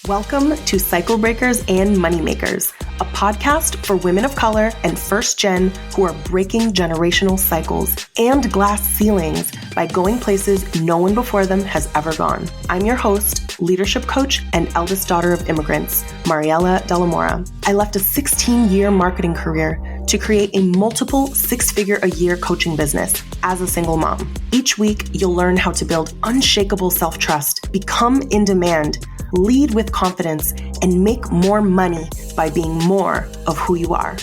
Welcome to Cycle Breakers and Moneymakers, a podcast for women of color and first gen who are breaking generational cycles and glass ceilings by going places no one before them has ever gone. I'm your host, leadership coach, and eldest daughter of immigrants, Mariela Delamora. I left a 16-year marketing career to create a multiple six-figure-a-year coaching business as a single mom. Each week, you'll learn how to build unshakable self-trust, become in demand, lead with confidence, and make more money by being more of who you are.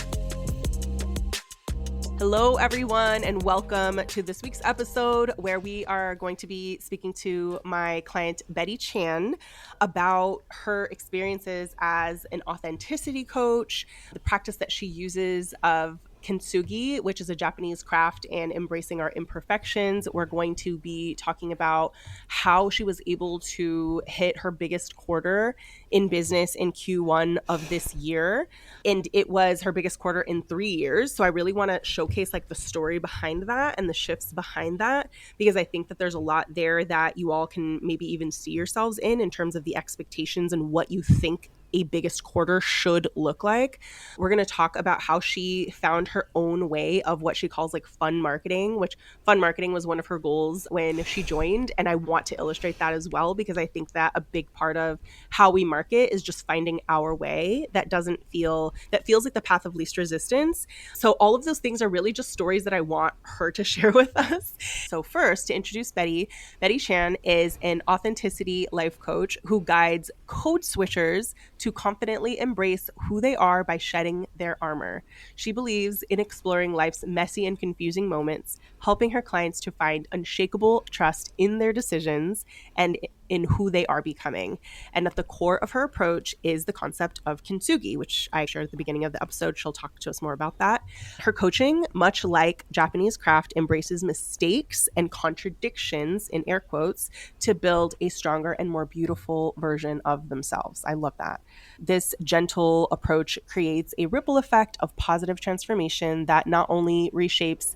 Hello, everyone, and welcome to this week's episode where we are going to be speaking to my client, Betty Chan, about her experiences as an authenticity coach, the practice that she uses of Kintsugi, which is a Japanese craft, and embracing our imperfections. We're going to be talking about how she was able to hit her biggest quarter in business in Q1 of this year. And it was her biggest quarter in 3 years. So I really want to showcase like the story behind that and the shifts behind that, because I think that there's a lot there that you all can maybe even see yourselves in terms of the expectations and what you think a biggest quarter should look like. We're going to talk about how she found her own way of what she calls like fun marketing, which fun marketing was one of her goals when she joined. And I want to illustrate that as well, because I think that a big part of how we market is just finding our way that feels like the path of least resistance. So all of those things are really just stories that I want her to share with us. So first, to introduce Betty, Betty Chan is an authenticity life coach who guides code switchers to confidently embrace who they are by shedding their armor. She believes in exploring life's messy and confusing moments, helping her clients to find unshakable trust in their decisions and in who they are becoming. And at the core of her approach is the concept of Kintsugi, which I shared at the beginning of the episode. She'll talk to us more about that. Her coaching, much like Japanese craft, embraces mistakes and contradictions, in air quotes, to build a stronger and more beautiful version of themselves. I love that. This gentle approach creates a ripple effect of positive transformation that not only reshapes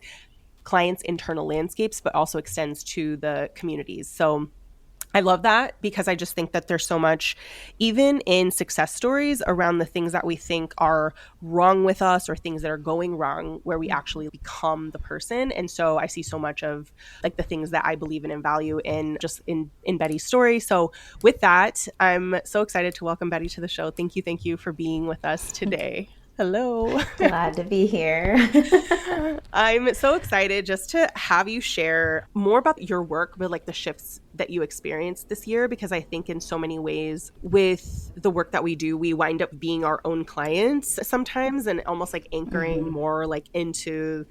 clients' internal landscapes, but also extends to the communities. So I love that, because I just think that there's so much, even in success stories, around the things that we think are wrong with us or things that are going wrong, where we actually become the person. And so I see so much of like the things that I believe in and value in just in Betty's story. So with that, I'm so excited to welcome Betty to the show. Thank you for being with us today. Hello. Glad to be here. I'm so excited just to have you share more about your work, but like the shifts that you experienced this year, because I think in so many ways with the work that we do, we wind up being our own clients sometimes and almost like anchoring more like into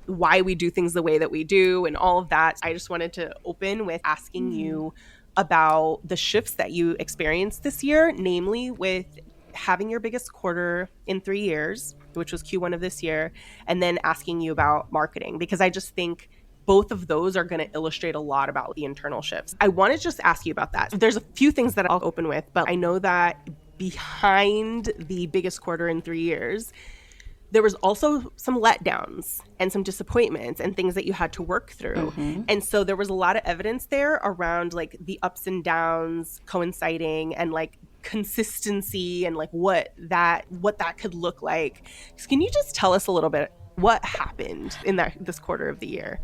why we do things the way that we do and all of that. I just wanted to open with asking you about the shifts that you experienced this year, namely with having your biggest quarter in 3 years, which was Q1 of this year, and then asking you about marketing, because I just think both of those are going to illustrate a lot about the internal shifts. I want to just ask you about that. There's a few things that I'll open with, but I know that behind the biggest quarter in 3 years, there was also some letdowns and some disappointments and things that you had to work through. And so there was a lot of evidence there around like the ups and downs coinciding and like consistency and like what that could look like. So can you just tell us a little bit what happened in this quarter of the year?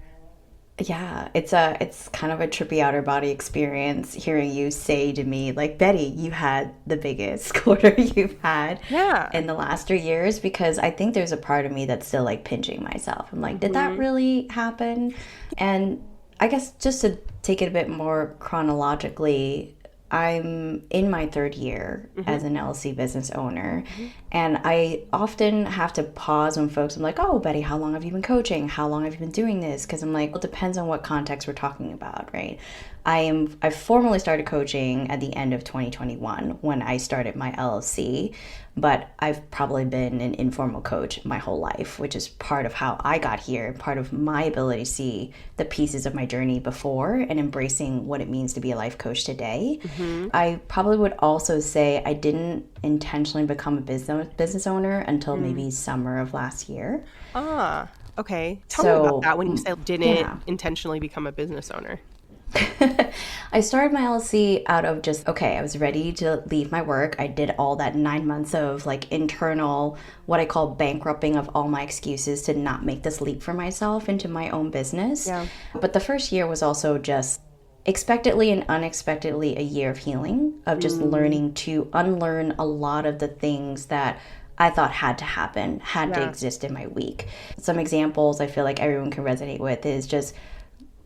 Yeah, it's kind of a trippy outer body experience hearing you say to me, like, Betty, you had the biggest quarter you've had in the last 3 years, because I think there's a part of me that's still like pinching myself. I'm like, did that really happen? And I guess just to take it a bit more chronologically, I'm in my 3rd year as an LLC business owner, and I often have to pause when folks, I'm like, oh, Betty, how long have you been coaching? How long have you been doing this? Because I'm like, well, it depends on what context we're talking about, right? I formally started coaching at the end of 2021 when I started my LLC, but I've probably been an informal coach my whole life, which is part of how I got here, part of my ability to see the pieces of my journey before and embracing what it means to be a life coach today. I probably would also say I didn't intentionally become a business owner until maybe summer of last year. Okay. Tell me about that when you said didn't intentionally become a business owner. I started my LLC out of just, okay, I was ready to leave my work. I did all that 9 months of like internal, what I call bankrupting of all my excuses to not make this leap for myself into my own business. Yeah. But the first year was also just expectedly and unexpectedly a year of healing, of just learning to unlearn a lot of the things that I thought had to happen, had to exist in my week. Some examples I feel like everyone can resonate with is just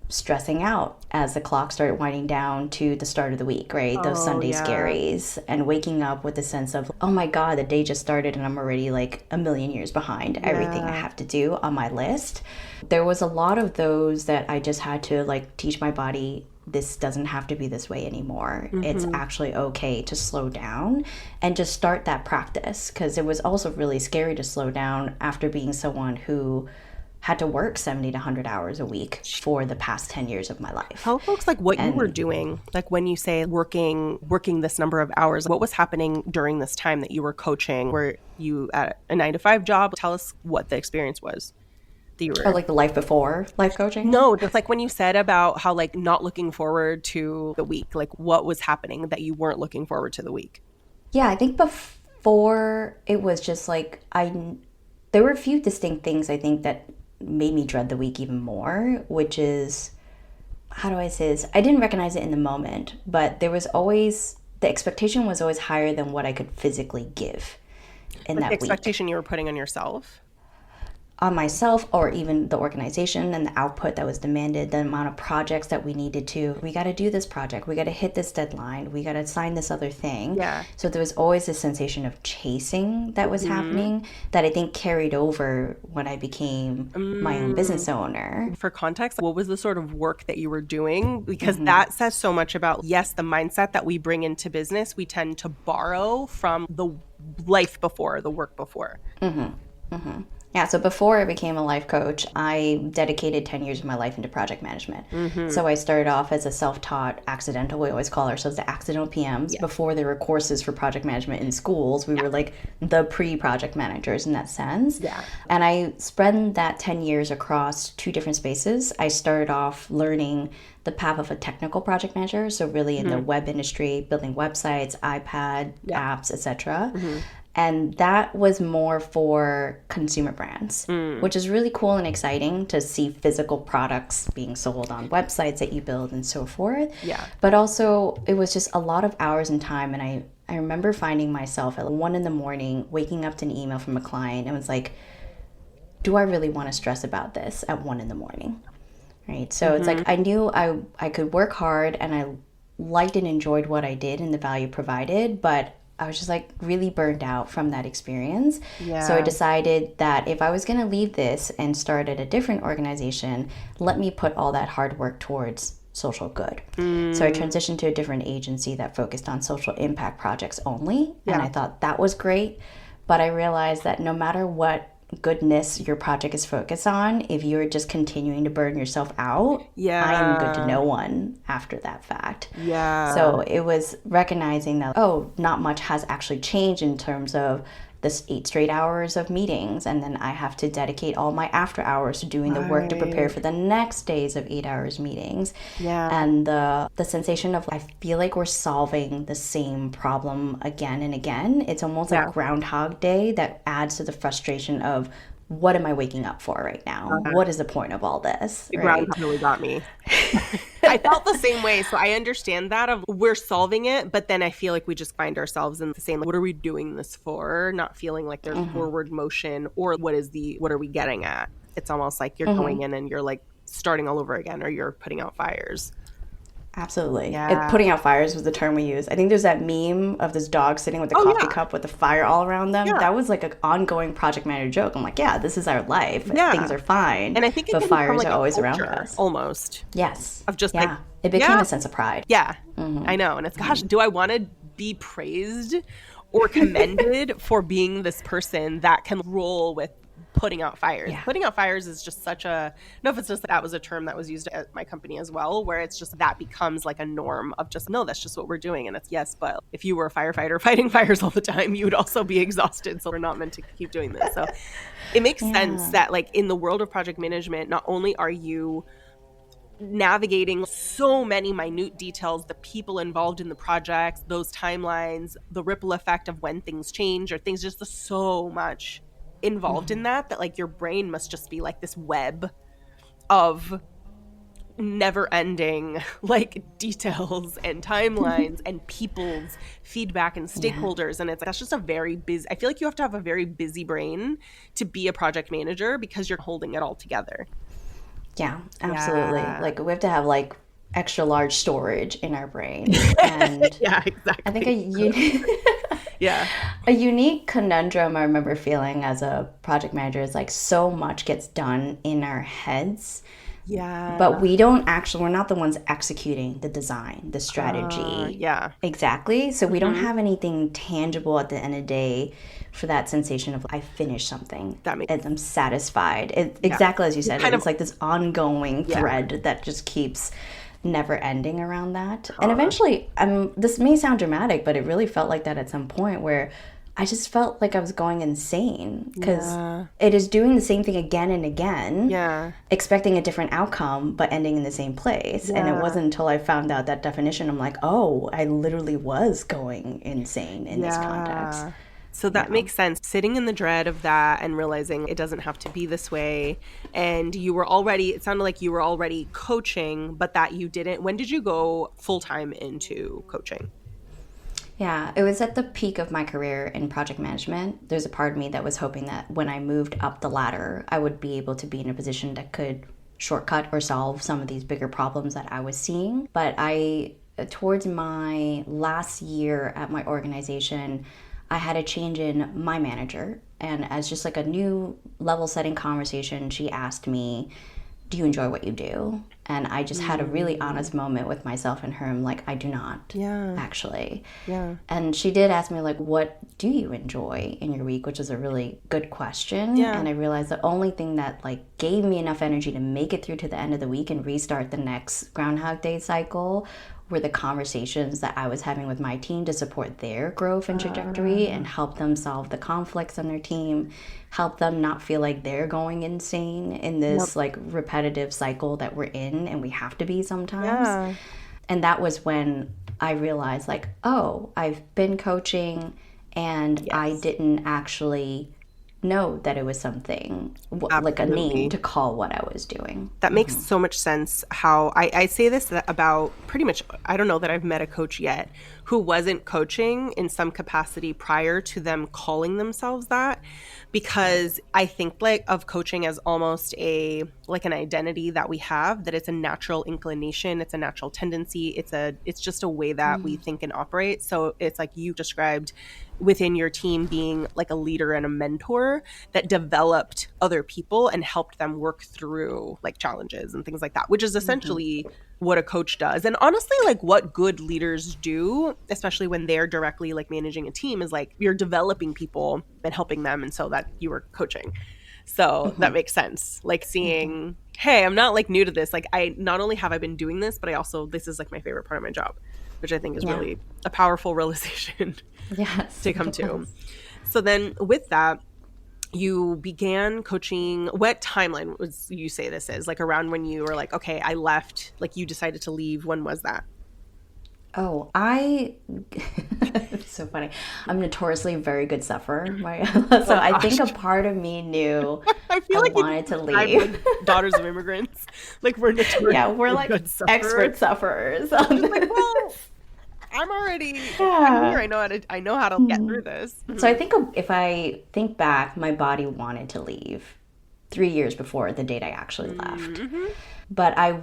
stressing out as the clock started winding down to the start of the week, right? Those Sunday scaries, and waking up with a sense of, oh my God, the day just started and I'm already like a million years behind everything I have to do on my list. There was a lot of those that I just had to like teach my body, this doesn't have to be this way anymore. It's actually okay to slow down and just start that practice, because it was also really scary to slow down after being someone who had to work 70 to 100 hours a week for the past 10 years of my life. Tell folks like what you were doing. Like when you say working this number of hours, what was happening during this time that you were coaching? Were you at a 9-to-5 job? Tell us what the experience was. Or like the life before life coaching? No, just like when you said about how like not looking forward to the week, like what was happening that you weren't looking forward to the week? Yeah, I think before it was just like, there were a few distinct things I think that made me dread the week even more, which is, how do I say this? I didn't recognize it in the moment, but there was always, the expectation was always higher than what I could physically give in that week. The expectation you were putting on yourself? On myself, or even the organization and the output that was demanded, the amount of projects that we needed to, we got to do this project, we got to hit this deadline, we got to sign this other thing. Yeah. So there was always this sensation of chasing that was happening that I think carried over when I became my own business owner. For context, what was the sort of work that you were doing? Because that says so much about, yes, the mindset that we bring into business, we tend to borrow from the life before, the work before. Yeah, so before I became a life coach, I dedicated 10 years of my life into project management. So I started off as a self-taught accidental, we always call ourselves the accidental PMs. Before there were courses for project management in schools, we were like the pre-project managers in that sense. And I spread that 10 years across 2 different spaces. I started off learning the path of a technical project manager, so really in the web industry, building websites, iPad, apps, etc. And that was more for consumer brands, which is really cool and exciting to see physical products being sold on websites that you build and so forth. But also, it was just a lot of hours and time. And I remember finding myself at 1 a.m, waking up to an email from a client and was like, do I really want to stress about this at 1 a.m? Right? So it's like I knew I could work hard and I liked and enjoyed what I did and the value provided, but I was just like really burned out from that experience. So I decided that if I was going to leave this and start at a different organization, let me put all that hard work towards social good. So I transitioned to a different agency that focused on social impact projects only. And I thought that was great. But I realized that no matter what goodness your project is focused on, if you're just continuing to burn yourself out, I am good to no one after that fact. So it was recognizing that, oh, not much has actually changed in terms of this 8 straight hours of meetings, and then I have to dedicate all my after hours to doing the work to prepare for the next days of 8 hours meetings. And the sensation of, I feel like we're solving the same problem again and again. It's almost like Groundhog Day that adds to the frustration of, what am I waking up for right now? What is the point of all this? The ground really got me. I felt the same way. So I understand that of we're solving it, but then I feel like we just find ourselves in the same, like, what are we doing this for? Not feeling like there's forward motion, or what are we getting at? It's almost like you're going in and you're like starting all over again, or you're putting out fires. Absolutely. Putting out fires was the term we use. I think there's that meme of this dog sitting with a coffee cup with the fire all around them. That was like an ongoing project manager joke. I'm like, yeah, this is our life. Things are fine. And I think the fires are always around us. Almost. Yes. Of just like, it became a sense of pride. I know. And it's, gosh, do I want to be praised or commended for being this person that can roll with putting out fires? Putting out fires is just such a, I don't know if it's just that was a term that was used at my company as well, where it's just that becomes like a norm of just, no, that's just what we're doing. And it's, yes, but if you were a firefighter fighting fires all the time, you would also be exhausted. So we're not meant to keep doing this. So it makes sense that, like, in the world of project management, not only are you navigating so many minute details, the people involved in the projects, those timelines, the ripple effect of when things change or things, just so much involved in that like your brain must just be like this web of never ending like details and timelines and people's feedback and stakeholders. And it's like, that's just a very busy, I feel like you have to have a very busy brain to be a project manager because you're holding it all together. Yeah, absolutely. Like we have to have like extra large storage in our brain. And yeah, exactly. I think a unique conundrum I remember feeling as a project manager is like so much gets done in our heads. Yeah. But we're not the ones executing the design, the strategy. Yeah. Exactly. So we don't have anything tangible at the end of the day for that sensation of I finished something and I'm satisfied. Exactly as you said, it's like this ongoing thread that just keeps never ending around that. And eventually, this may sound dramatic, but it really felt like that at some point where I just felt like I was going insane because it is doing the same thing again and again, expecting a different outcome, but ending in the same place. And it wasn't until I found out that definition, I'm like, oh, I literally was going insane in this context. So that makes sense. Sitting in the dread of that and realizing it doesn't have to be this way. And it sounded like you were already coaching, but that you didn't. When did you go full-time into coaching? Yeah, it was at the peak of my career in project management. There's a part of me that was hoping that when I moved up the ladder, I would be able to be in a position that could shortcut or solve some of these bigger problems that I was seeing. But towards my last year at my organization, I had a change in my manager. And as just like a new level setting conversation, she asked me, do you enjoy what you do? And I just had a really honest moment with myself and her. I'm like, I do not, actually. Yeah. And she did ask me, like, what do you enjoy in your week? Which is a really good question. Yeah. And I realized the only thing that, like, gave me enough energy to make it through to the end of the week and restart the next Groundhog Day cycle were the conversations that I was having with my team to support their growth and trajectory and help them solve the conflicts on their team, help them not feel like they're going insane in this like repetitive cycle that we're in and we have to be sometimes. Yeah. And that was when I realized like, oh, I've been coaching and I didn't actually know that it was something like a name to call what I was doing. That makes so much sense. How I say this about pretty much, I don't know that I've met a coach yet who wasn't coaching in some capacity prior to them calling themselves that, because I think like of coaching as almost an identity that we have, that it's a natural inclination, it's a natural tendency, it's just a way that we think and operate. So it's like you described within your team being like a leader and a mentor that developed other people and helped them work through like challenges and things like that, which is essentially what a coach does. And honestly, like what good leaders do, especially when they're directly like managing a team, is like you're developing people and helping them. And so that you were coaching. So that makes sense. Like seeing, hey, I'm not like new to this. Like not only have I been doing this, but this is like my favorite part of my job, which I think is really a powerful realization to come to. So then with that, you began coaching. What timeline would you say this is? Like around when you were like, okay, I left, like you decided to leave. When was that? Oh, it's so funny. I'm notoriously a very good sufferer. So I think a part of me knew I wanted to leave. Daughters of immigrants. Like we're notorious. We're like expert sufferers. Like, well, I'm already I'm here. I know how to get through this. So I think if I think back, my body wanted to leave 3 years before the date I actually left. But I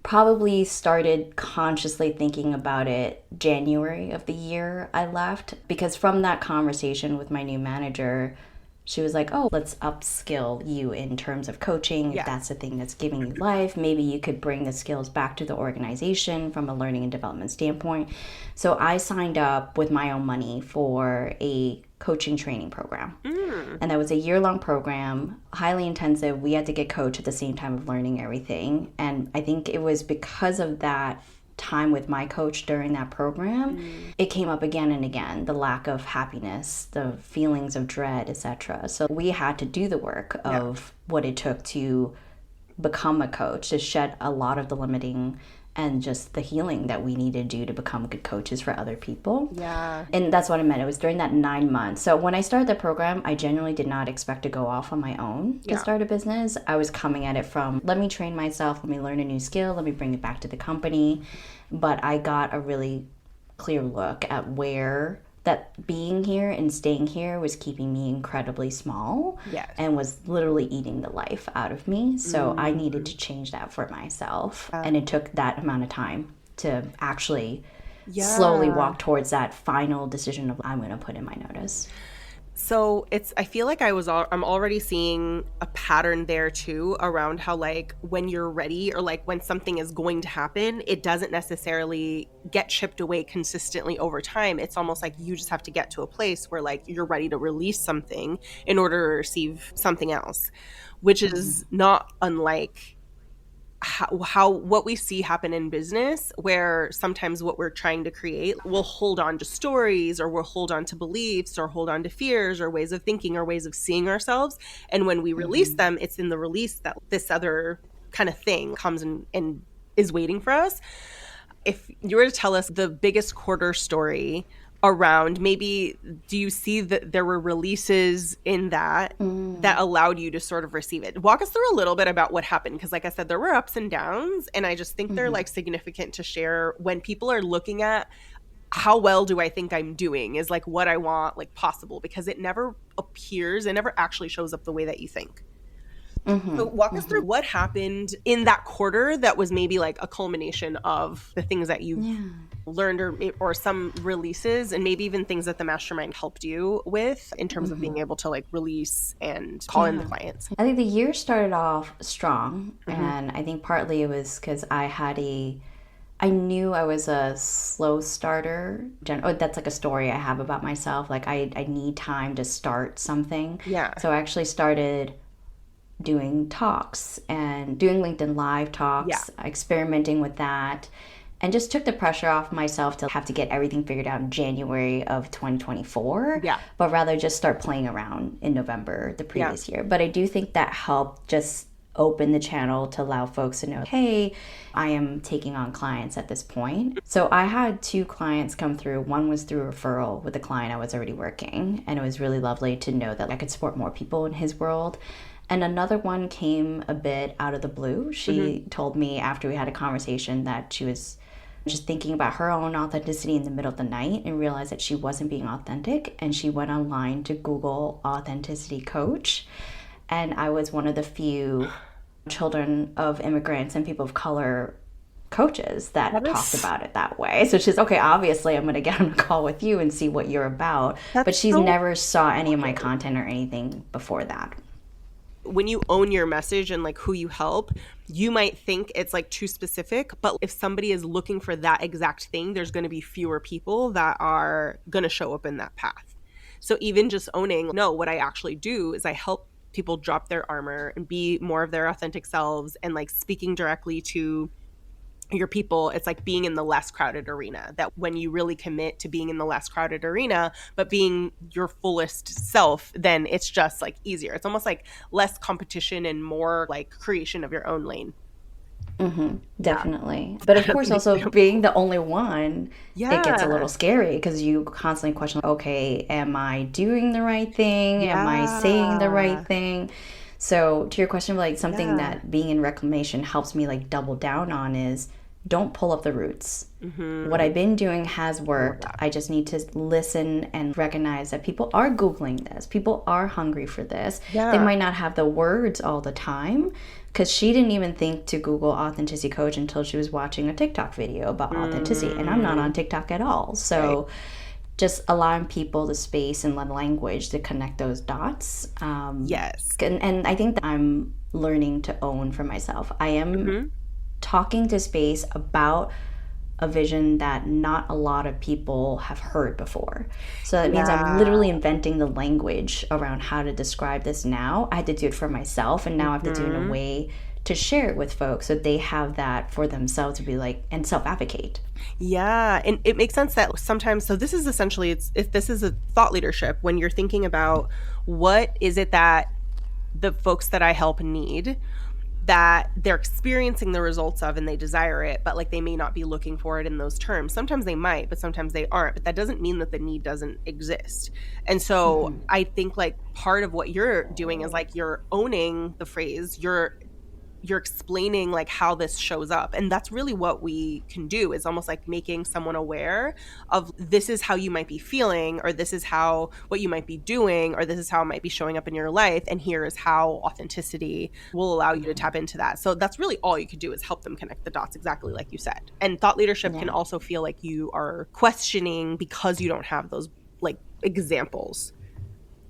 probably started consciously thinking about it January of the year I left, because from that conversation with my new manager, she was like, oh, let's upskill you in terms of coaching. If that's the thing that's giving you life, maybe you could bring the skills back to the organization from a learning and development standpoint. So I signed up with my own money for a coaching training program. And that was a year-long program, highly intensive. We had to get coached at the same time of learning everything. And I think it was because of that time with my coach during that program, it came up again and again, the lack of happiness, the feelings of dread, etc. So we had to do the work of what it took to become a coach, to shed a lot of the limiting and just the healing that we need to do to become good coaches for other people. Yeah. And that's what I meant. It was during that 9 months. So when I started the program, I genuinely did not expect to go off on my own to start a business. I was coming at it from, let me train myself, let me learn a new skill, let me bring it back to the company. But I got a really clear look at where that being here and staying here was keeping me incredibly small and was literally eating the life out of me. So I needed to change that for myself. And it took that amount of time to actually slowly walk towards that final decision of, I'm going to put in my notice. So I feel like I'm already seeing a pattern there too, around how like when you're ready, or like when something is going to happen, it doesn't necessarily get chipped away consistently over time. It's almost like you just have to get to a place where like you're ready to release something in order to receive something else, which is not unlike how what we see happen in business, where sometimes what we're trying to create, we'll hold on to stories, or we'll hold on to beliefs, or hold on to fears, or ways of thinking, or ways of seeing ourselves. And when we release them, it's in the release that this other kind of thing comes and is waiting for us. If you were to tell us the biggest quarter story around, maybe do you see that there were releases in that that allowed you to sort of receive it? Walk us through a little bit about what happened, because like I said, there were ups and downs, and I just think they're like significant to share when people are looking at how well do I think I'm doing, is like what I want like possible, because it never appears, it never actually shows up the way that you think. So walk us through what happened in that quarter that was maybe like a culmination of the things that you learned, or some releases, and maybe even things that the mastermind helped you with in terms of being able to like release and call in the clients. I think the year started off strong, and I think partly it was because I knew I was a slow starter. That's like a story I have about myself. Like I need time to start something. Yeah. So I actually started doing talks and doing LinkedIn Live talks, experimenting with that, and just took the pressure off myself to have to get everything figured out in January of 2024, but rather just start playing around in November the previous year. But I do think that helped just open the channel to allow folks to know, hey, I am taking on clients at this point. So I had 2 clients come through. One was through referral with a client I was already working, and it was really lovely to know that I could support more people in his world. And another one came a bit out of the blue. She told me after we had a conversation that she was just thinking about her own authenticity in the middle of the night and realized that she wasn't being authentic. And she went online to Google authenticity coach. And I was one of the few children of immigrants and people of color coaches that talked about it that way. So she's, okay, obviously I'm going to get on a call with you and see what you're about. But she's never saw any of my content or anything before that. When you own your message and like who you help, you might think it's like too specific, but if somebody is looking for that exact thing, there's going to be fewer people that are going to show up in that path. So even just owning, no, what I actually do is I help people drop their armor and be more of their authentic selves, and like speaking directly to your people. It's like being in the less crowded arena, that when you really commit to being in the less crowded arena but being your fullest self, then it's just like easier. It's almost like less competition and more like creation of your own lane. Definitely. But of course also being the only one, it gets a little scary because you constantly question, okay, am I doing the right thing? Am I saying the right thing? So to your question, like something that being in Reclamation helps me like double down on is, don't pull up the roots. What I've been doing has worked. I just need to listen and recognize that people are Googling this. People are hungry for this. They might not have the words all the time, because she didn't even think to Google authenticity coach until she was watching a TikTok video about authenticity. And I'm not on TikTok at all. So just allowing people the space and the language to connect those dots. And I think that I'm learning to own for myself. I am talking to space about a vision that not a lot of people have heard before. So that means I'm literally inventing the language around how to describe this now. I had to do it for myself, and now I have to do it in a way to share it with folks so they have that for themselves to be like, and self-advocate. Yeah. And it makes sense that sometimes, so this is essentially, if this is a thought leadership, when you're thinking about what is it that the folks that I help need, that they're experiencing the results of and they desire it, but like they may not be looking for it in those terms. Sometimes they might, but sometimes they aren't. But that doesn't mean that the need doesn't exist. And so I think like part of what you're doing is like you're owning the phrase, you're explaining like how this shows up. And that's really what we can do, is almost like making someone aware of this is how you might be feeling, or this is how what you might be doing, or this is how it might be showing up in your life, and here is how authenticity will allow you to tap into that. So that's really all you could do, is help them connect the dots, exactly like you said. And thought leadership can also feel like you are questioning because you don't have those like examples,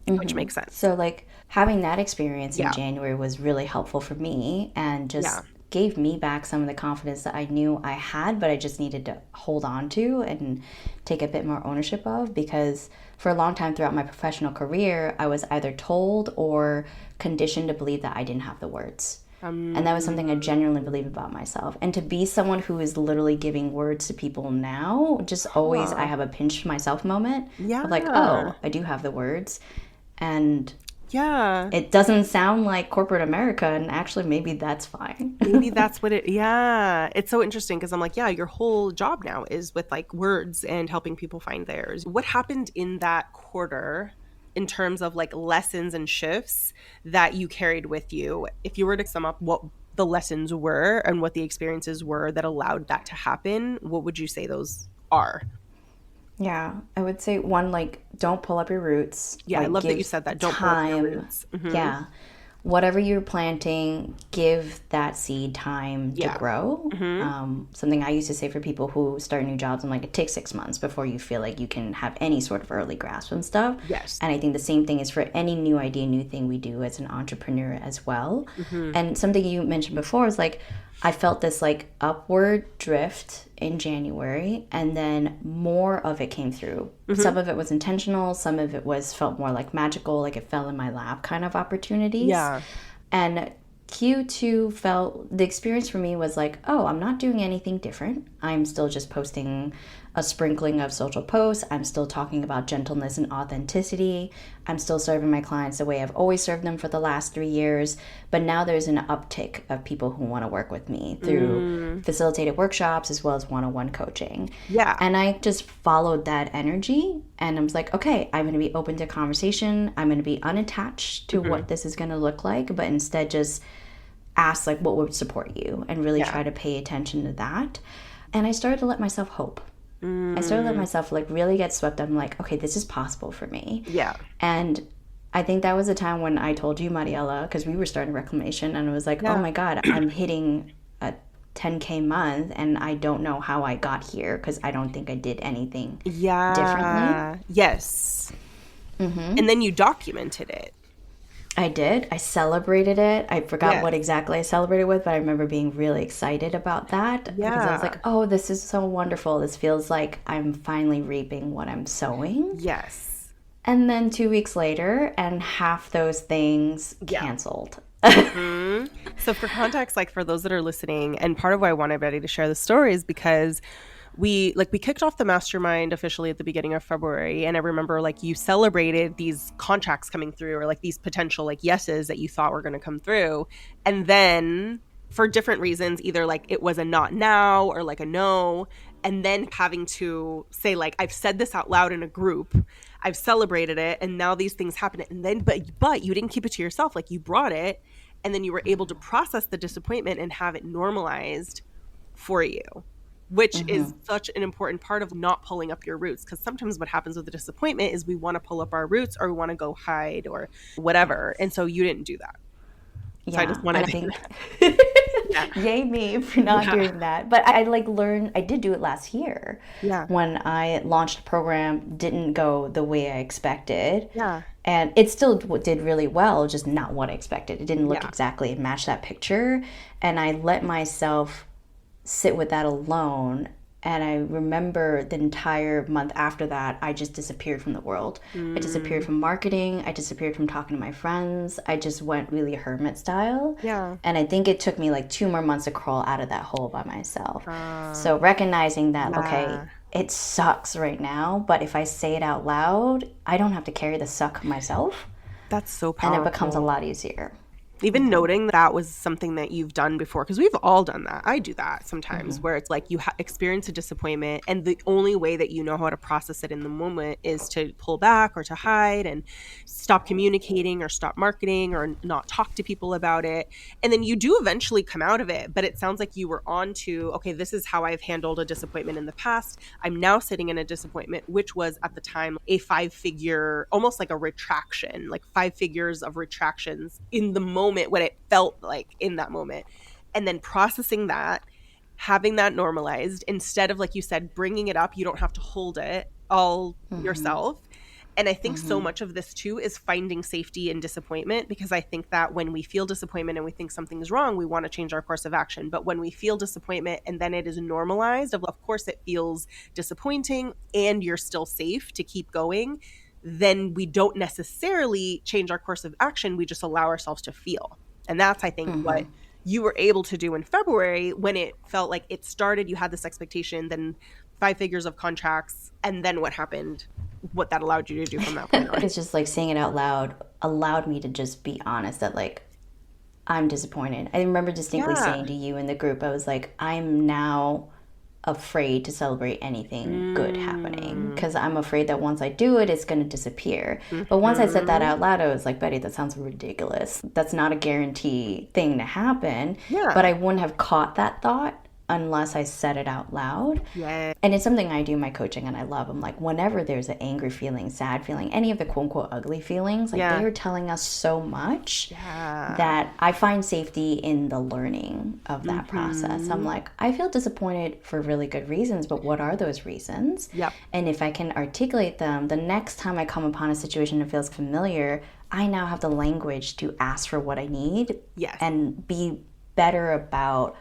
which makes sense. So like having that experience in January was really helpful for me, and just gave me back some of the confidence that I knew I had, but I just needed to hold on to and take a bit more ownership of, because for a long time throughout my professional career, I was either told or conditioned to believe that I didn't have the words. And that was something I genuinely believe about myself. And to be someone who is literally giving words to people now, just always I have a pinch myself moment of like, oh, I do have the words. And it doesn't sound like corporate America, and actually maybe that's fine. Maybe that's what it's so interesting, because I'm like, your whole job now is with like words and helping people find theirs. What happened in that quarter in terms of like lessons and shifts that you carried with you? If you were to sum up what the lessons were and what the experiences were that allowed that to happen, what would you say those are? Yeah, I would say one, like, don't pull up your roots. Yeah, like, I love that you said that. Don't pull up your roots. Yeah. Whatever you're planting, give that seed time to grow. Something I used to say for people who start new jobs, I'm like, it takes 6 months before you feel like you can have any sort of early grasp and stuff. Yes. And I think the same thing is for any new idea, new thing we do as an entrepreneur as well. And something you mentioned before is like, I felt this like upward drift in January, and then more of it came through. Some of it was intentional, some of it felt more like magical, like it fell in my lap kind of opportunities. Yeah. And Q2 the experience for me was like, oh, I'm not doing anything different. I'm still just posting a sprinkling of social posts. I'm still talking about gentleness and authenticity. I'm still serving my clients the way I've always served them for the last 3 years. But now there's an uptick of people who want to work with me through facilitated workshops as well as one-on-one coaching. Yeah. And I just followed that energy, and I was like, okay, I'm going to be open to conversation. I'm going to be unattached to what this is going to look like, but instead just ask like what would support you, and really try to pay attention to that. And I started to let myself hope. I started to let myself like really get swept up. I'm like, okay, this is possible for me. Yeah. And I think that was a time when I told you, Mariela, because we were starting Reclamation, and I was like, oh my God, I'm hitting a 10K month, and I don't know how I got here, because I don't think I did anything differently. Yes. And then you documented it. I did. I celebrated it. I forgot what exactly I celebrated with, but I remember being really excited about that. Because I was like, oh, this is so wonderful. This feels like I'm finally reaping what I'm sowing. Yes. And then 2 weeks later, and half those things canceled. So for context, like for those that are listening, and part of why I wanted Betty to share the story is because we kicked off the mastermind officially at the beginning of February. And I remember like you celebrated these contracts coming through, or like these potential like yeses that you thought were going to come through. And then for different reasons, either like it was a not now or like a no. And then having to say like, I've said this out loud in a group, I've celebrated it, and now these things happen. And then, but you didn't keep it to yourself. Like you brought it, and then you were able to process the disappointment and have it normalized for you, which is such an important part of not pulling up your roots. Because sometimes what happens with the disappointment is we want to pull up our roots, or we want to go hide or whatever. And so you didn't do that. Yeah, so I just want to think yay me for not doing that. But I like learned, I did do it last year. Yeah. When I launched a program, didn't go the way I expected. Yeah. And it still did really well, just not what I expected. It didn't look exactly match that picture. And I let myself sit with that alone. And I remember the entire month after that, I just disappeared from the world. I disappeared from marketing. I disappeared from talking to my friends. I just went really hermit style. Yeah. And I think it took me like 2 more months to crawl out of that hole by myself. So recognizing that, okay, it sucks right now, but if I say it out loud, I don't have to carry the suck myself. That's so powerful. And it becomes a lot easier. Even noting that was something that you've done before, because we've all done that. I do that sometimes, where it's like you experience a disappointment, and the only way that you know how to process it in the moment is to pull back or to hide and stop communicating or stop marketing or not talk to people about it. And then you do eventually come out of it. But it sounds like you were on to, okay, this is how I've handled a disappointment in the past. I'm now sitting in a disappointment, which was at the time a 5-figure, almost like a retraction, like 5 figures of retractions in the moment, what it felt like in that moment, and then processing that, having that normalized, instead of, like you said, bringing it up. You don't have to hold it all yourself. And I think so much of this too is finding safety in disappointment, because I think that when we feel disappointment and we think something's wrong, we want to change our course of action. But when we feel disappointment and then it is normalized, of course it feels disappointing and you're still safe to keep going, then we don't necessarily change our course of action. We just allow ourselves to feel. And that's, I think, what you were able to do in February, when it felt like it started, you had this expectation, then 5 figures of contracts, and then what happened, what that allowed you to do from that point on. It's just like saying it out loud allowed me to just be honest that, like, I'm disappointed. I remember distinctly saying to you in the group, I was like, I'm now afraid to celebrate anything good happening, because I'm afraid that once I do it, it's going to disappear. But once I said that out loud, I was like, Betty, that sounds ridiculous. That's not a guarantee thing to happen. But I wouldn't have caught that thought unless I said it out loud. And it's something I do in my coaching, and I love. I'm like, whenever there's an angry feeling, sad feeling, any of the quote unquote ugly feelings, like they are telling us so much that I find safety in the learning of that process. I'm like, I feel disappointed for really good reasons, but what are those reasons? And if I can articulate them, the next time I come upon a situation that feels familiar, I now have the language to ask for what I need and be better about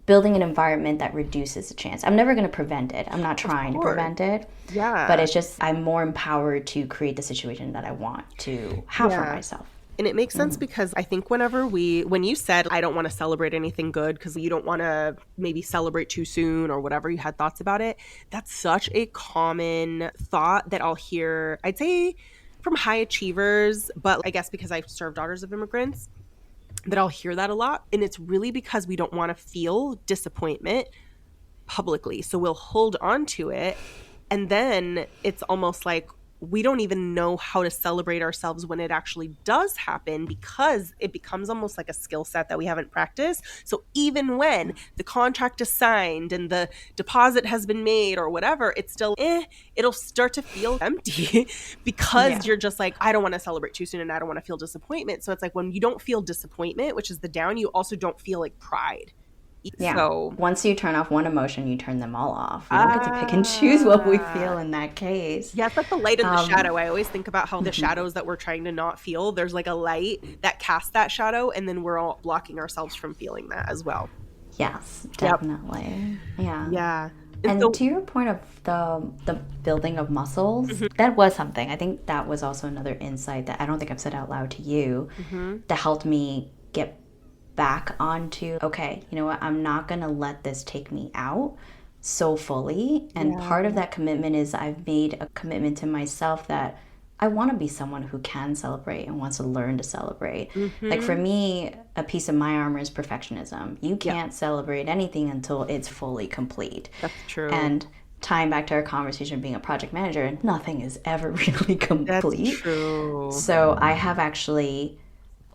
building an environment that reduces the chance. I'm never going to prevent it. I'm not trying to prevent it. But it's just, I'm more empowered to create the situation that I want to have for myself. And it makes sense, because I think when you said, I don't want to celebrate anything good because you don't want to maybe celebrate too soon or whatever, you had thoughts about it. That's such a common thought that I'll hear, I'd say from high achievers, but I guess because I serve daughters of immigrants, that I'll hear that a lot. And it's really because we don't want to feel disappointment publicly. So we'll hold on to it. And then it's almost like we don't even know how to celebrate ourselves when it actually does happen, because it becomes almost like a skill set that we haven't practiced. So even when the contract is signed and the deposit has been made or whatever, it's still, it'll start to feel empty because you're just like, I don't want to celebrate too soon and I don't want to feel disappointment. So it's like, when you don't feel disappointment, which is the down, you also don't feel like pride. So once you turn off one emotion, you turn them all off. We don't get to pick and choose what we feel in that case. Yeah, it's like the light and the shadow. I always think about how the shadows that we're trying to not feel, there's like a light that casts that shadow, and then we're all blocking ourselves from feeling that as well. Yes, definitely. Yeah. And so, to your point of the building of muscles, that was something. I think that was also another insight that I don't think I've said out loud to you that helped me get back onto, okay, you know what, I'm not going to let this take me out so fully. And part of that commitment is I've made a commitment to myself that I want to be someone who can celebrate and wants to learn to celebrate. Like for me, a piece of my armor is perfectionism. You can't celebrate anything until it's fully complete. That's true. And tying back to our conversation of being a project manager, nothing is ever really complete. That's true. So I have actually,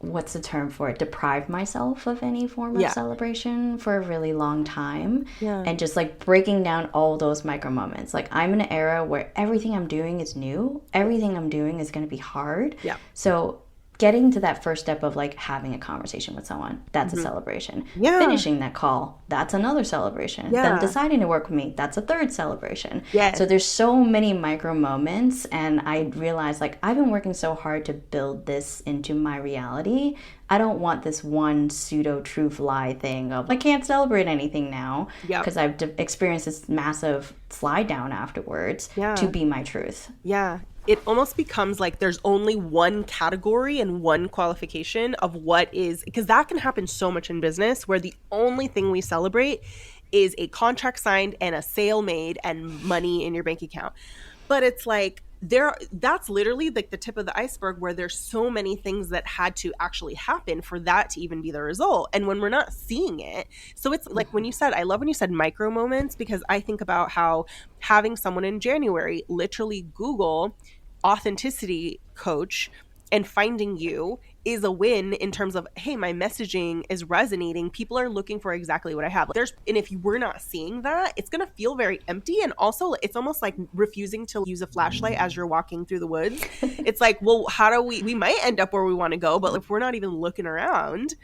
what's the term for it, deprived myself of any form of celebration for a really long time. And just like breaking down all those micro moments. Like, I'm in an era where everything I'm doing is new. Everything I'm doing is going to be hard. So getting to that first step of like having a conversation with someone, that's a celebration. Finishing that call, that's another celebration. Them deciding to work with me, that's a third celebration. So there's so many micro moments, and I realized, like, I've been working so hard to build this into my reality. I don't want this one pseudo truth lie thing of I can't celebrate anything now because I've experienced this massive slide down afterwards to be my truth. It almost becomes like there's only one category and one qualification of what is, because that can happen so much in business, where the only thing we celebrate is a contract signed and a sale made and money in your bank account. But it's like, that's literally like the tip of the iceberg, where there's so many things that had to actually happen for that to even be the result. And when we're not seeing it, so it's like when you said, I love when you said micro moments, because I think about how having someone in January literally Google authenticity coach and finding you is a win in terms of, hey, my messaging is resonating. People are looking for exactly what I have. And if you were not seeing that, it's going to feel very empty. And also, it's almost like refusing to use a flashlight as you're walking through the woods. It's like, well, how do we might end up where we want to go, but if we're not even looking around.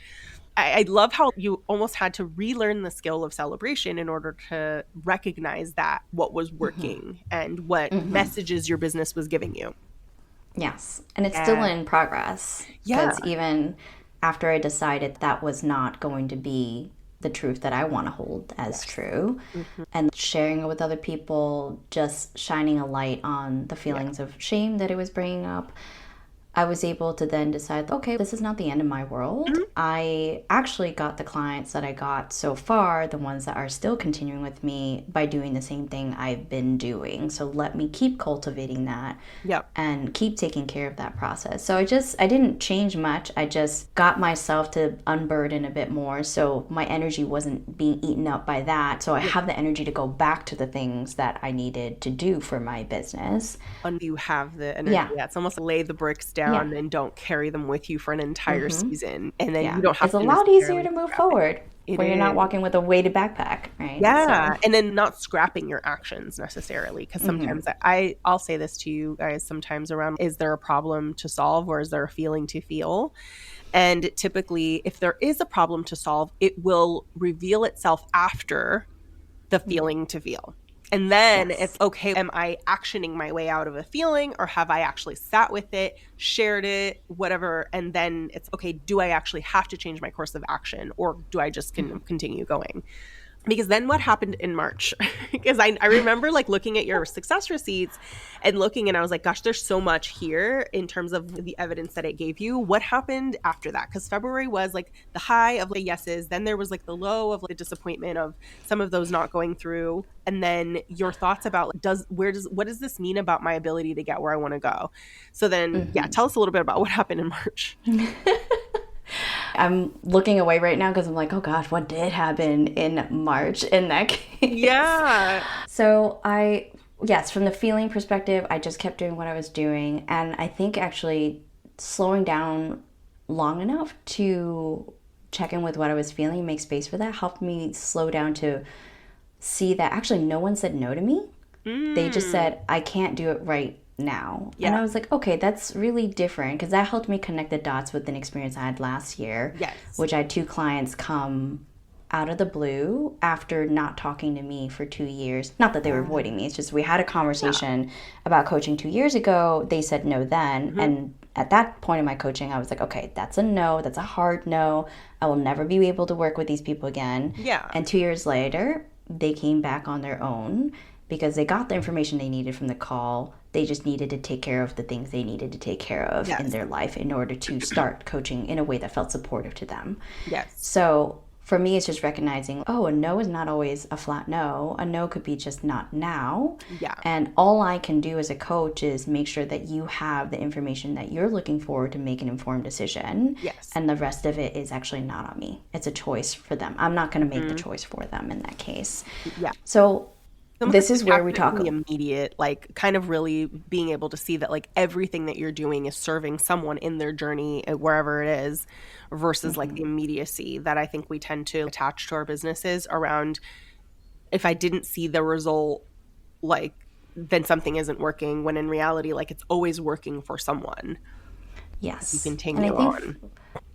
I love how you almost had to relearn the skill of celebration in order to recognize that what was working and what messages your business was giving you. Yes. And it's still in progress. Because even after I decided that was not going to be the truth that I want to hold as true, and sharing it with other people, just shining a light on the feelings of shame that it was bringing up, I was able to then decide, okay, this is not the end of my world. I actually got the clients that I got so far, the ones that are still continuing with me, by doing the same thing I've been doing. So let me keep cultivating that and keep taking care of that process. So I didn't change much. I just got myself to unburden a bit more. So my energy wasn't being eaten up by that. So I have the energy to go back to the things that I needed to do for my business. And you have the energy. Yeah. It's almost lay the bricks down and don't carry them with you for an entire season. And then you don't have to. It's a lot easier to move forward when you're not walking with a weighted backpack, right? Yeah. So. And then not scrapping your actions necessarily. Because sometimes I'll say this to you guys sometimes around, is there a problem to solve or is there a feeling to feel? And typically, if there is a problem to solve, it will reveal itself after the feeling to feel. And then it's okay, am I actioning my way out of a feeling, or have I actually sat with it, shared it, whatever? And then it's okay, do I actually have to change my course of action, or do I just continue going? Because then what happened in March? Because I remember like looking at your success receipts and looking, and I was like, gosh, there's so much here in terms of the evidence that it gave you. What happened after that? Because February was like the high of the yeses. Then there was like the low of like the disappointment of some of those not going through. And then your thoughts about what does this mean about my ability to get where I want to go? So then, tell us a little bit about what happened in March. I'm looking away right now because I'm like, oh gosh, what did happen in March in that case? Yeah. So from the feeling perspective, I just kept doing what I was doing. And I think actually slowing down long enough to check in with what I was feeling, make space for that, helped me slow down to see that actually no one said no to me. They just said, I can't do it right now. And I was like, okay, that's really different, because that helped me connect the dots with an experience I had last year, which I had 2 clients come out of the blue after not talking to me for 2 years. Not that they were avoiding me, it's just we had a conversation about coaching 2 years ago. They said no then, and at that point in my coaching, I was like, okay, that's a no, that's a hard no. I will never be able to work with these people again. And 2 years later, they came back on their own because they got the information they needed from the call. They just needed to take care of the things they needed to take care of in their life in order to start coaching in a way that felt supportive to them. So for me, it's just recognizing, a no is not always a flat no. A no could be just not now. And all I can do as a coach is make sure that you have the information that you're looking for to make an informed decision. And the rest of it is actually not on me. It's a choice for them. I'm not going to make the choice for them in that case. So this is where we talk the immediate, like kind of really being able to see that like everything that you're doing is serving someone in their journey wherever it is, versus like the immediacy that I think we tend to attach to our businesses around. If I didn't see the result, like then something isn't working, when in reality, like it's always working for someone. You continue on.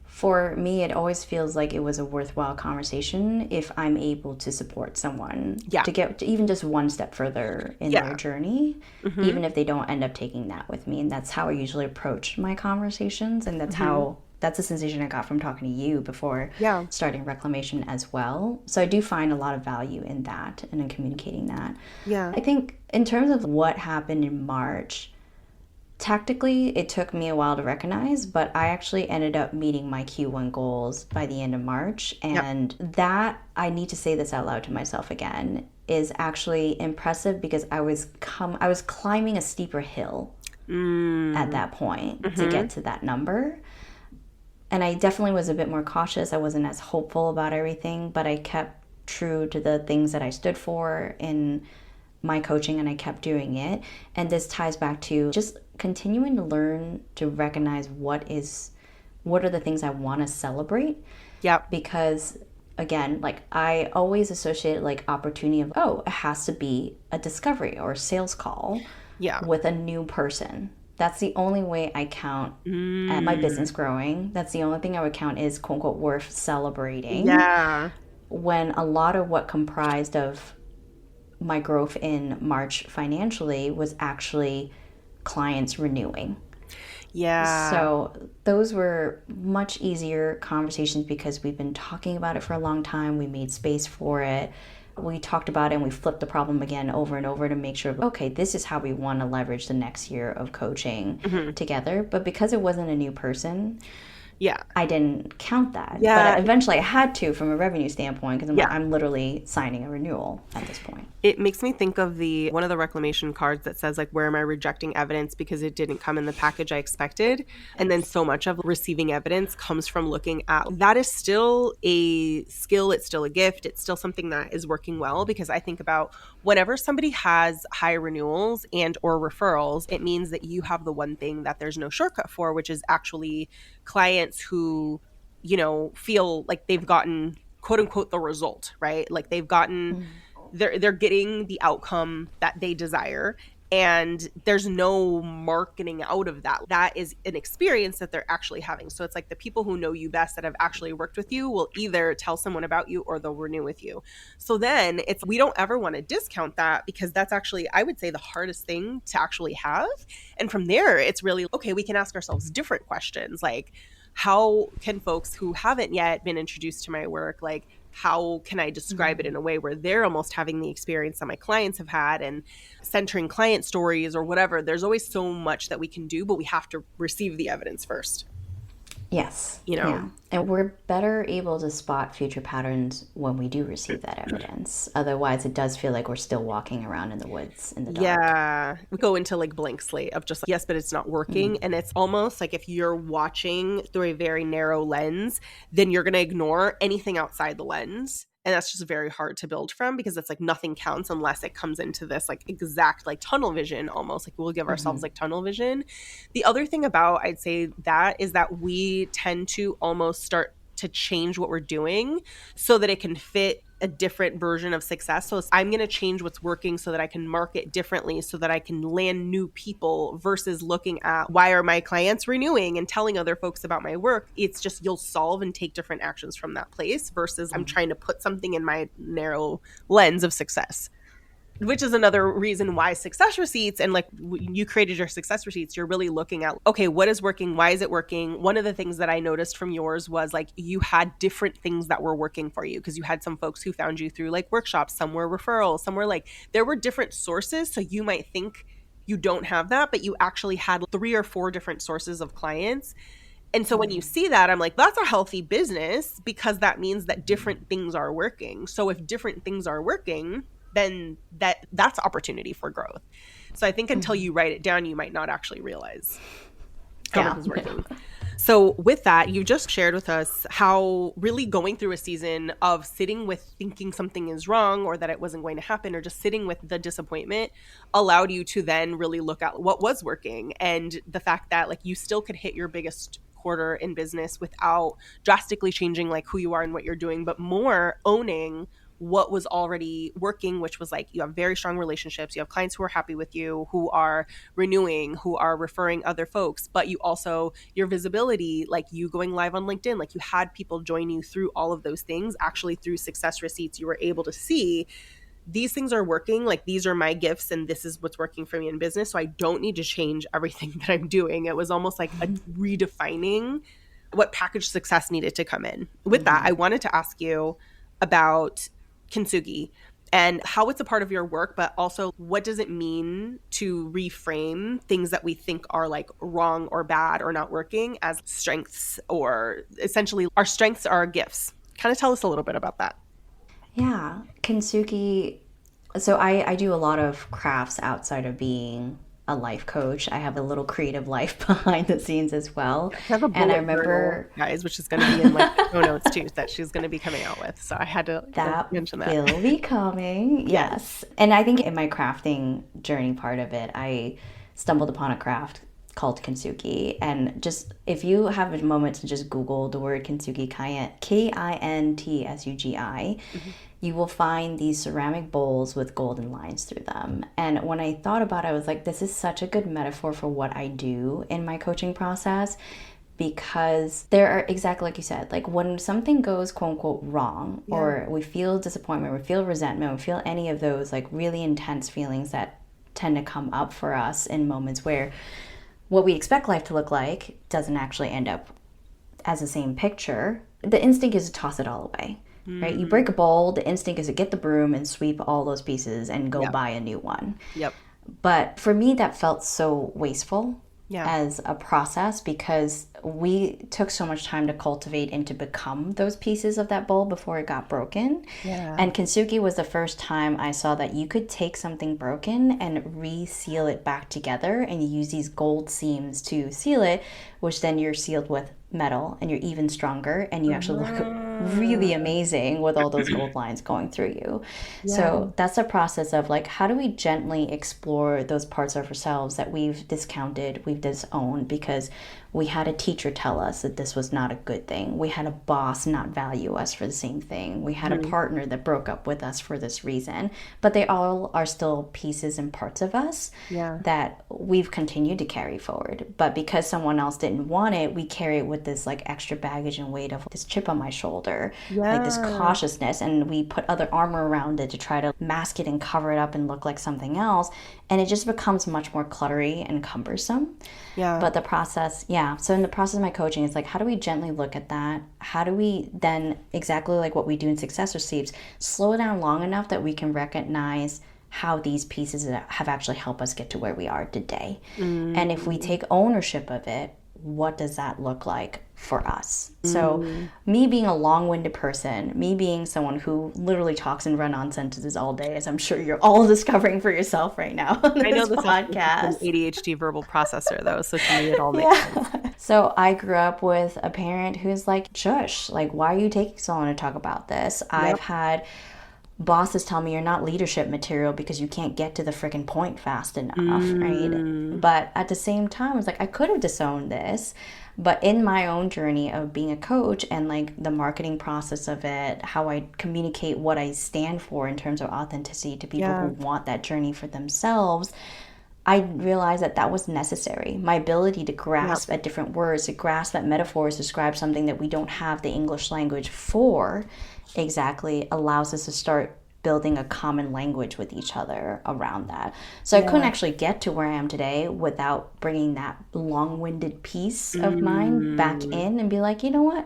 For me, it always feels like it was a worthwhile conversation if I'm able to support someone to get to even just one step further in their journey, even if they don't end up taking that with me. And that's how I usually approach my conversations. And that's a sensation I got from talking to you before starting Reclamation as well. So I do find a lot of value in that and in communicating that. I think in terms of what happened in March, tactically, it took me a while to recognize, but I actually ended up meeting my Q1 goals by the end of March. And that, I need to say this out loud to myself again, is actually impressive, because I was climbing a steeper hill at that point to get to that number. And I definitely was a bit more cautious. I wasn't as hopeful about everything, but I kept true to the things that I stood for in my coaching, and I kept doing it. And this ties back to just continuing to learn to recognize what are the things I want to celebrate. Yep. Because again, like I always associate like opportunity of, oh, it has to be a discovery or a sales call with a new person. That's the only way I count at my business growing. That's the only thing I would count is quote unquote worth celebrating. Yeah. When a lot of what comprised of my growth in March financially was actually clients renewing. Yeah. So those were much easier conversations because we've been talking about it for a long time. We made space for it. We talked about it and we flipped the problem again over and over to make sure, okay, this is how we want to leverage the next year of coaching together. But because it wasn't a new person, I didn't count that. But eventually I had to from a revenue standpoint because I'm literally signing a renewal at this point. It makes me think of one of the reclamation cards that says like, where am I rejecting evidence because it didn't come in the package I expected? And then so much of receiving evidence comes from looking at that is still a skill. It's still a gift. It's still something that is working well, because I think about whenever somebody has high renewals and or referrals, it means that you have the one thing that there's no shortcut for, which is actually clients who, feel like they've gotten quote unquote the result, right? Like they've gotten they're getting the outcome that they desire, and there's no marketing out of that. That is an experience that they're actually having. So it's like the people who know you best that have actually worked with you will either tell someone about you or they'll renew with you. So then we don't ever want to discount that, because that's actually, I would say, the hardest thing to actually have. And from there, it's really, okay, we can ask ourselves different questions like, how can folks who haven't yet been introduced to my work, like, how can I describe it in a way where they're almost having the experience that my clients have had, and centering client stories or whatever. There's always so much that we can do, but we have to receive the evidence first. Yes. Yeah. And we're better able to spot future patterns when we do receive that evidence. Otherwise, it does feel like we're still walking around in the woods in the dark. Yeah. We go into like blank slate of just like, yes, but it's not working. And it's almost like if you're watching through a very narrow lens, then you're going to ignore anything outside the lens. And that's just very hard to build from, because it's like nothing counts unless it comes into this like exact like tunnel vision, almost like we'll give ourselves like tunnel vision. The other thing about, I'd say, that is that we tend to almost start to change what we're doing so that it can fit a different version of success. So I'm going to change what's working so that I can market differently, so that I can land new people, versus looking at why are my clients renewing and telling other folks about my work. It's just you'll solve and take different actions from that place, versus I'm trying to put something in my narrow lens of success. Which is another reason why success receipts, and like you created your success receipts, you're really looking at, okay, what is working? Why is it working? One of the things that I noticed from yours was like you had different things that were working for you, because you had some folks who found you through like workshops, some were referrals, some were like, there were different sources. So you might think you don't have that, but you actually had 3 or 4 different sources of clients. And so when you see that, I'm like, that's a healthy business, because that means that different things are working. So if different things are working, then that's opportunity for growth. So I think until you write it down, you might not actually realize how much is working. So with that, you just shared with us how really going through a season of sitting with thinking something is wrong or that it wasn't going to happen, or just sitting with the disappointment, allowed you to then really look at what was working, and the fact that like you still could hit your biggest quarter in business without drastically changing like who you are and what you're doing, but more owning what was already working, which was like you have very strong relationships, you have clients who are happy with you, who are renewing, who are referring other folks, but you also, your visibility, like you going live on LinkedIn, like you had people join you through all of those things. Actually, through success receipts, you were able to see these things are working, like these are my gifts and this is what's working for me in business, so I don't need to change everything that I'm doing. It was almost like a redefining what package success needed to come in. With that, I wanted to ask you about Kintsugi and how it's a part of your work, but also what does it mean to reframe things that we think are like wrong or bad or not working as strengths, or essentially our strengths are our gifts. Kind of tell us a little bit about that. Yeah, Kintsugi. So I do a lot of crafts outside of being a life coach. I have a little creative life behind the scenes as well. I have a And I bullet journal, remember guys, which is going to be in like the show notes too, that she's going to be coming out with. So I had to that mention that. will be coming. Yes. Yes. And I think in my crafting journey part of it, I stumbled upon a craft called Kintsugi. And just if you have a moment to just Google the word Kintsugi, Kintsugi, Mm-hmm. you will find these ceramic bowls with golden lines through them. And when I thought about it, I was like, this is such a good metaphor for what I do in my coaching process, because there are, exactly like you said, like when something goes quote unquote wrong, or we feel disappointment, we feel resentment, we feel any of those like really intense feelings that tend to come up for us in moments where what we expect life to look like doesn't actually end up as the same picture, the instinct is to toss it all away. Right? You break a bowl, the instinct is to get the broom and sweep all those pieces and go buy a new one. Yep. But for me, that felt so wasteful Yeah. as a process, because we took so much time to cultivate and to become those pieces of that bowl before it got broken. Yeah. And Kintsugi was the first time I saw that you could take something broken and re-seal it back together, and you use these gold seams to seal it, which then you're sealed with metal and you're even stronger, and you actually look really amazing with all those gold lines going through you. Yeah. So that's a process of like, how do we gently explore those parts of ourselves that we've discounted, we've disowned because we had a teacher tell us that this was not a good thing. We had a boss not value us for the same thing. We had a partner that broke up with us for this reason. But they all are still pieces and parts of us that we've continued to carry forward. But because someone else didn't want it, we carry it with this like extra baggage and weight of this chip on my shoulder, like this cautiousness, and we put other armor around it to try to mask it and cover it up and look like something else. And it just becomes much more cluttery and cumbersome. But the process, so in the process of my coaching, it's like, how do we gently look at that? How do we then, exactly like what we do in successor sleeps, slow down long enough that we can recognize how these pieces have actually helped us get to where we are today. And if we take ownership of it, what does that look like for us? So me being a long-winded person, me being someone who literally talks and run-on sentences all day, as I'm sure you're all discovering for yourself right now on this I know this podcast. is an ADHD verbal processor though, so to me it all makes sense. So I grew up with a parent who's like, shush, like, why are you taking so long to talk about this? I've had bosses tell me you're not leadership material because you can't get to the freaking point fast enough, right? But at the same time, it's like I could have disowned this, but in my own journey of being a coach and like the marketing process of it, how I communicate what I stand for in terms of authenticity to people who want that journey for themselves, I realized that that was necessary. My ability to grasp at different words, to grasp at metaphors, describe something that we don't have the English language for exactly, allows us to start building a common language with each other around that. So I couldn't actually get to where I am today without bringing that long-winded piece of mine back in and be like, you know what?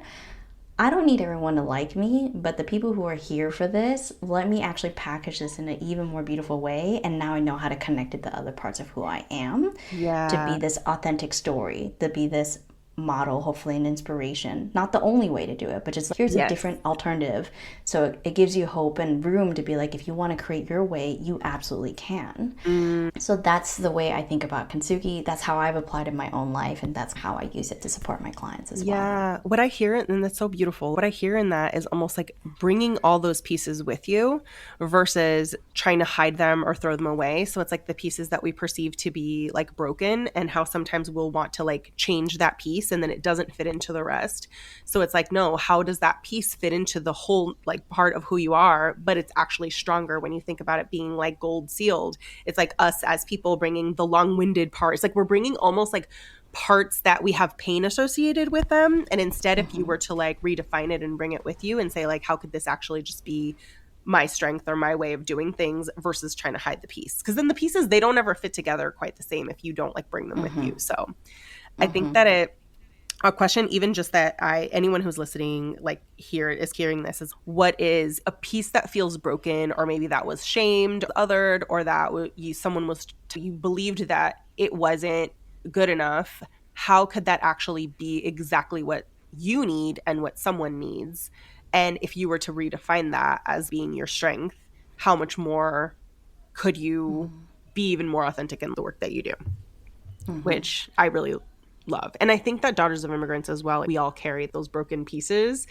I don't need everyone to like me, but the people who are here for this, let me actually package this in an even more beautiful way. And now I know how to connect it to other parts of who I am to be this authentic story, to be this model, hopefully an inspiration. Not the only way to do it, but just here's a different alternative. So it gives you hope and room to be like, if you want to create your way, you absolutely can. So that's the way I think about Kintsugi. That's how I've applied in my own life, and that's how I use it to support my clients as well. Yeah, what I hear, and that's so beautiful, what I hear in that is almost like bringing all those pieces with you versus trying to hide them or throw them away. So it's like the pieces that we perceive to be like broken, and how sometimes we'll want to like change that piece and then it doesn't fit into the rest. So it's like, no, how does that piece fit into the whole like part of who you are? But it's actually stronger when you think about it being like gold sealed. It's like us as people bringing the long-winded parts. Like we're bringing almost like parts that we have pain associated with them. And instead, if you were to like redefine it and bring it with you and say like, how could this actually just be my strength or my way of doing things versus trying to hide the piece? Because then the pieces, they don't ever fit together quite the same if you don't like bring them with you. So I think that a question, even just that anyone who's listening, like hearing this is, what is a piece that feels broken, or maybe that was shamed, othered, or that you believed that it wasn't good enough? How could that actually be exactly what you need and what someone needs? And if you were to redefine that as being your strength, how much more could you be even more authentic in the work that you do, which I really love. And I think that Daughters of Immigrants as well, we all carry those broken pieces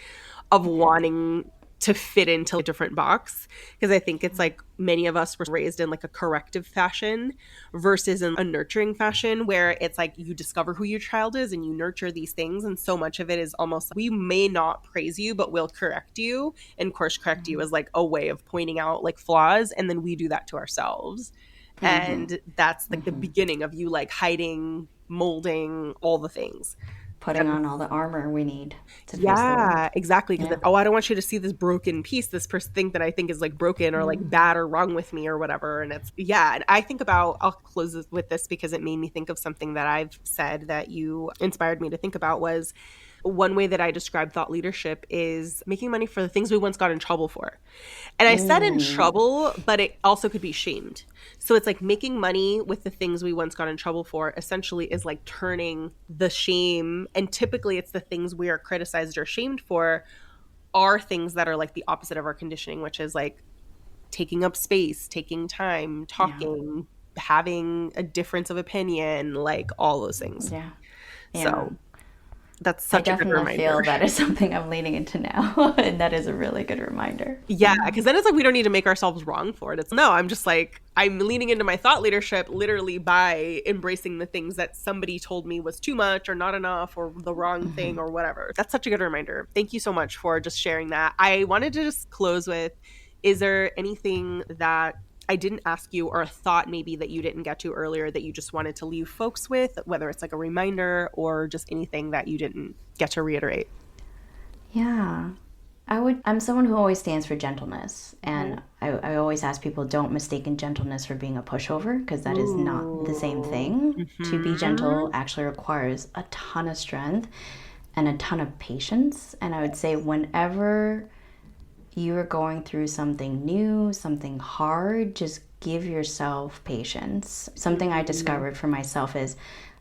of wanting to fit into a different box, because I think it's like many of us were raised in like a corrective fashion versus in a nurturing fashion, where it's like you discover who your child is and you nurture these things, and so much of it is almost we may not praise you but we'll correct you, and course correct you is like a way of pointing out like flaws, and then we do that to ourselves. And that's like the beginning of you like hiding, molding, all the things, putting on all the armor we need to face the yeah, world. exactly. Because I don't want you to see this broken piece, this thing that I think is like broken or like bad or wrong with me or whatever. And it's, and I think about, I'll close with this because it made me think of something that I've said that you inspired me to think about. Was one way that I describe thought leadership is making money for the things we once got in trouble for. And I said in trouble, but it also could be shamed. So it's like making money with the things we once got in trouble for essentially is like turning the shame, and typically it's the things we are criticized or shamed for are things that are like the opposite of our conditioning, which is like taking up space, taking time, talking, having a difference of opinion, like all those things. So that's such a good reminder. I definitely feel that is something I'm leaning into now. And that is a really good reminder. Yeah, because then it's like we don't need to make ourselves wrong for it. It's no, I'm just like, I'm leaning into my thought leadership literally by embracing the things that somebody told me was too much or not enough or the wrong thing or whatever. That's such a good reminder. Thank you so much for just sharing that. I wanted to just close with, is there anything that I didn't ask you, or a thought maybe that you didn't get to earlier that you just wanted to leave folks with, whether it's like a reminder or just anything that you didn't get to reiterate? Yeah. I'm someone who always stands for gentleness. And I always ask people, don't mistake gentleness for being a pushover, because that is not the same thing. To be gentle actually requires a ton of strength and a ton of patience. And I would say whenever you are going through something new, something hard, just give yourself patience. Something I discovered for myself is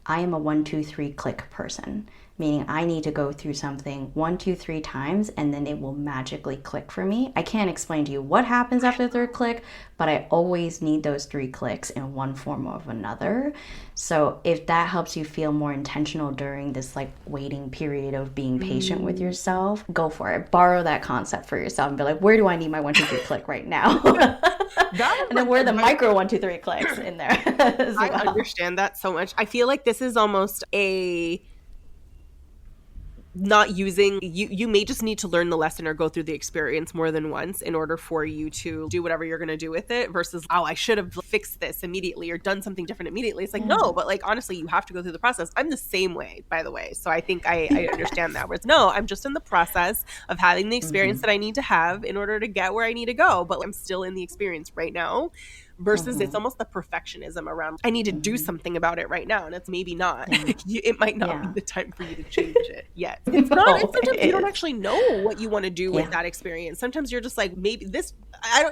I am a 1, 2, 3 click person, meaning I need to go through something 1, 2, 3 times and then it will magically click for me. I can't explain to you what happens after the third click, but I always need those 3 clicks in one form or another. So if that helps you feel more intentional during this like waiting period of being patient with yourself, go for it. Borrow that concept for yourself and be like, where do I need my 1, 2, 3 click right now? And then where are the micro 1, 2, 3 clicks in there as well. I understand that so much. I feel like this is almost a not using you may just need to learn the lesson or go through the experience more than once in order for you to do whatever you're going to do with it, versus I should have fixed this immediately or done something different immediately. It's like no, but like honestly you have to go through the process. I'm the same way, by the way, so I think I understand that, where it's no, I'm just in the process of having the experience that I need to have in order to get where I need to go, but I'm still in the experience right now. Versus it's almost the perfectionism around I need to do something about it right now, and it's maybe not. It might not be the time for you to change it yet. It's not. Sometimes you don't actually know what you want to do with that experience. Sometimes you're just like, maybe this.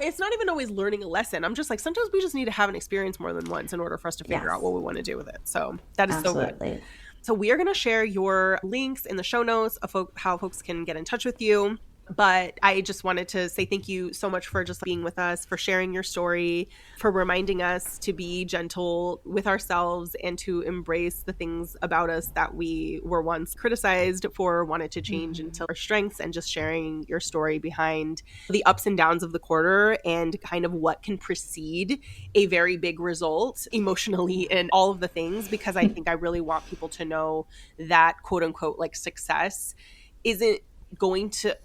It's not even always learning a lesson. I'm just like, sometimes we just need to have an experience more than once in order for us to figure out what we want to do with it. So that is so good. So we are going to share your links in the show notes of how folks can get in touch with you. But I just wanted to say thank you so much for just being with us, for sharing your story, for reminding us to be gentle with ourselves and to embrace the things about us that we were once criticized for, wanted to change into our strengths, and just sharing your story behind the ups and downs of the quarter and kind of what can precede a very big result emotionally and all of the things, because I think I really want people to know that quote unquote like success isn't going to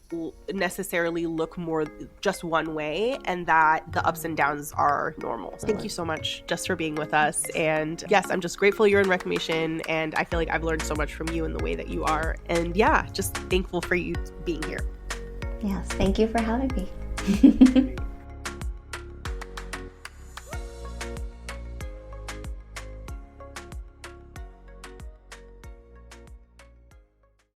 necessarily look more just one way, and that the ups and downs are normal. Thank you so much just for being with us. And yes, I'm just grateful you're in Reclamation, and I feel like I've learned so much from you in the way that you are. And yeah, just thankful for you being here. Yes, thank you for having me.